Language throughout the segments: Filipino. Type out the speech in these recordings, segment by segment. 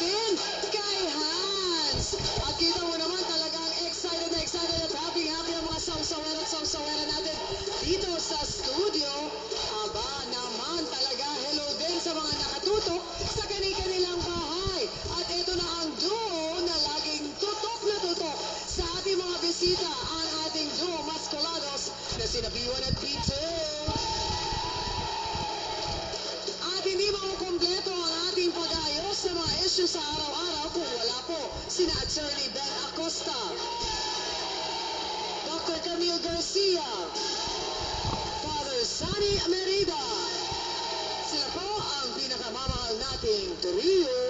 natin kay Hans. At kita mo naman talagang excited at happy ang mga sawsawera natin dito sa studio. Aba naman talaga, hello din sa mga nakatutok sa kanilang bahay. At ito na ang duo na laging tutok na tutok sa ating mga bisita, ang ating duo Mascolados na sina B1 at B2. At hindi makukumpleto ang ating pag-ayos sa mga issues sa araw-araw kung wala po sina Attorney Ben Acosta, Dr. Camille Garcia, Father Sunny Merida. Sila po ang pinakamamahal nating trio.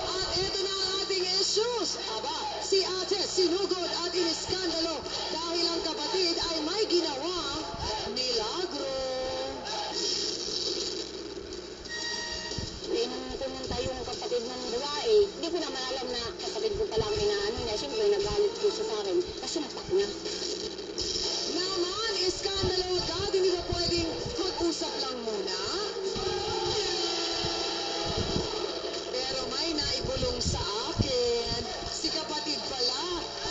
At ito na ang ating issues. Aba, si Ate sinugod at iniskandalo dahil ang kapatid ay may ginawang milagro. Nung pumunta yung kapatid ng babae, hindi ko naman alam na kapatid ko pala ang inaano niya. Siyempre, nagalit po siya sa akin kasi napak niya. Naman, iskandalo agad, hindi ba pwedeng mag-usap lang muna? Pero may naibulong sa akin, si kapatid pala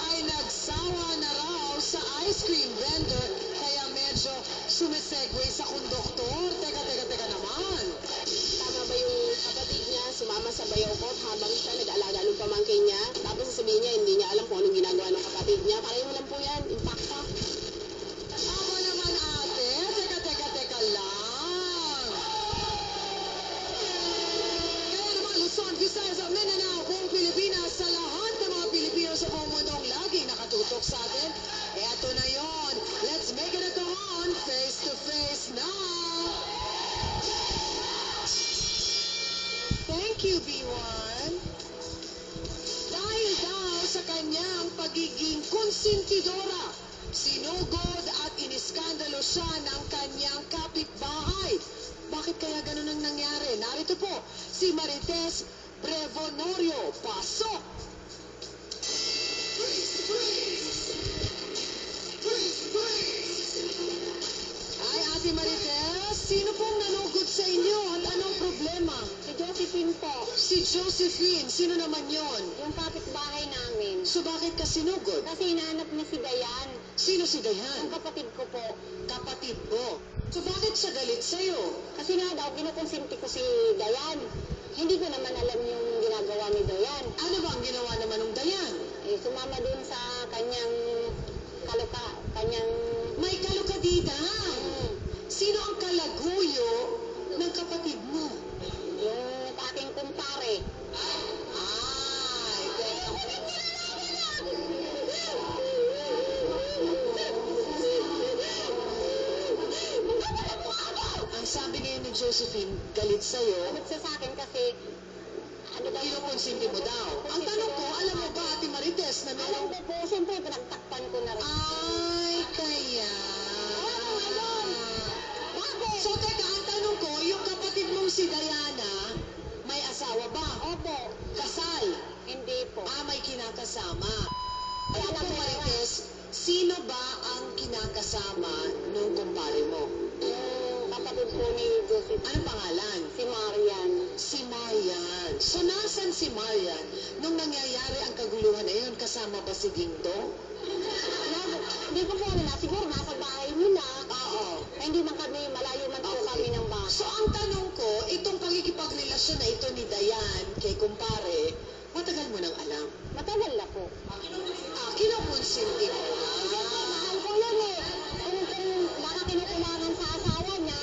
ay nagsawa na raw sa ice cream vendor, kaya medyo sumisegue sa konduktor. Teka naman. Tama ba yung kapatid niya, sumama sa bayaw ko habang siya nag-alaga ng pamangkin niya. Tapos sasabihin niya, hindi niya alam kung anong ginagawa ng kapatid niya. Pareho lang po yan, impacta. Tama naman ate, teka lang. Kaya naman, Luzon, Visayas at Mindanao, buong Pilipinas, sa lahat ng mga Pilipino sa buong mundong laging nakatutok sa atin. Eto na yon. Let's make it a go-on, face to face now. Thank you, B1. Dahil daw sa kanyang pagiging konsentidora, sinugod at iniskandalo siya ng kanyang kapitbahay. Bakit kaya ganun ang nangyari? Narito po, si Marites Brevonorio. Pasok! Ay, Ate Marites, sino pong nanugod sa inyo at anong problema? Si Josephine po, Si Josephine, sino naman yon? yung kapitbahay namin. So bakit ka sinugod? Kasi hinahanap niya si Dayan, Sino si Dayan? yung kapatid ko po. Kapatid mo. So bakit siya galit sa'yo? Kasi nga daw, kinukonsinti ko si Dayan. Hindi ko naman alam yung ginagawa ni Dayan. Ano ba ang ginawa naman ng Dayan? Eh, sumama dun sa kanyang kanyang... May kalukadida. Hmm, Sino ang kalaguyo ng kapatid mo? yung aking kumpare. Ay, teka. Ang sabi ngayon ni Josephine, galit sa'yo, Sagot siya sa akin kasi, ano daw, kinukonsinti mo daw. Ang tanong ko, alam mo ba, Ate Marites, na alam meron... ko po, siyempre, pinagtakpan ko na rin. Ay, kaya... Bakit? So, teka, ang tanong ko, yung kapatid mong si Diana, may asawa ba? Opo, Kasal? hindi po. May kinakasama. Alam Alam ko, mo Marites, sino ba ang kinakasama nung kumpare mo? Yung kapatid po ni Joseph, Anong pangalan? si Marian. Si Marian. So, nasan si Marian nung nangyayari ang kaguluhan na yun? Kasama ba si Ginto? Hindi ko po alam na, siguro nasa bahay nila. Oo. Hindi man kami, malayo man po kami ng bahay. So, ang tanong ko, itong pagkikipagrelasyon na ito ni Dayan kay kumpare, matagal mo nang alam. Matagal na po. Kinukonsinti mo. Mahal ko yan eh. Kung baka kinukulangan sa asawa niya,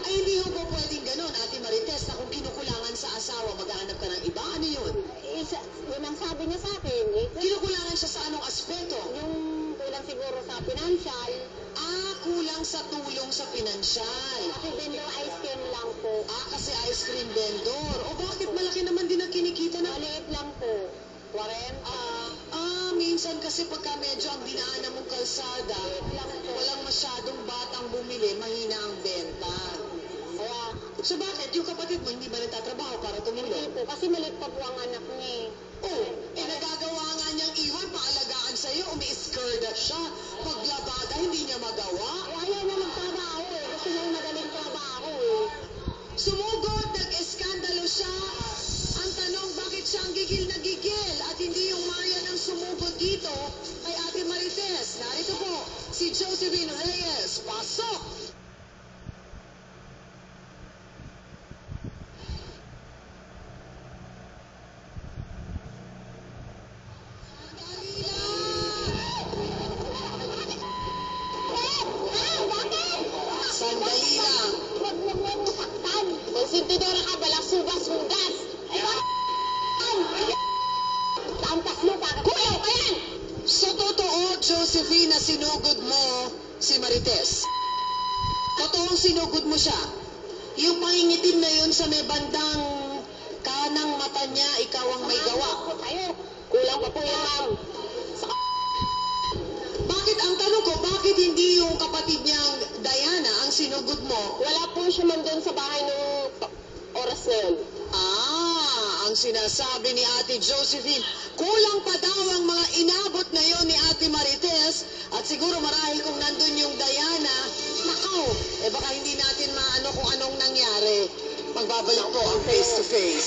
Ay, hindi ho po pwedeng ganun, Ate Marites, na kung kinukulangan sa asawa, maghahanap ka ng iba. Ano yun? yun ang sabi niya sa akin. Eh, Kinukulangan siya sa anong aspeto? yung kulang siguro sa financial, Kulang sa tulong sa pinansyal. kasi vendor ice cream lang po. Kasi ice cream vendor. O bakit malaki naman din ang kinikita na? Maliit lang po. 40. Minsan kasi pagka medyo ang dinaanan mong kalsada, walang masyadong batang bumili, mahina ang benta. Kaya, So bakit? Yung kapatid mo hindi ba nagtatrabaho para hindi tumulong? po. Kasi maliit pa po ang anak niya eh. Nagagawa nga niyang iwan, paalagaan sa'yo, umi-skirda siya. Paglabada, hindi niya magawa. Ayaw niya magtrabaho eh. Gusto niya yung madaling trabaho eh. Sumugod, nag-eskandalo siya, Josephine Reyes. Pasok! Sandali lang. Konsentidora ka, balak subas-sugas! Tampas mo, kuyaw ka yan! Sa totoo, Josephine, na sinugod mo si Marites. Totoong sinugod mo siya. Yung pangingitim na yun sa may bandang kanang mata niya, ikaw ang may gawa. Kulang pa po yan, ma'am. Bakit, ang tanong ko, bakit hindi yung kapatid niyang Diana ang sinugod mo? Wala po siya man doon sa bahay nung oras na yun. Ang sinasabi ni Ate Josephine, kulang pa daw ang mga inabot na yon ni Ate Marites at siguro marahil kung nandun yung Diana, nakaw, baka hindi natin maano kung anong nangyari. Magbabalik po ang face to face.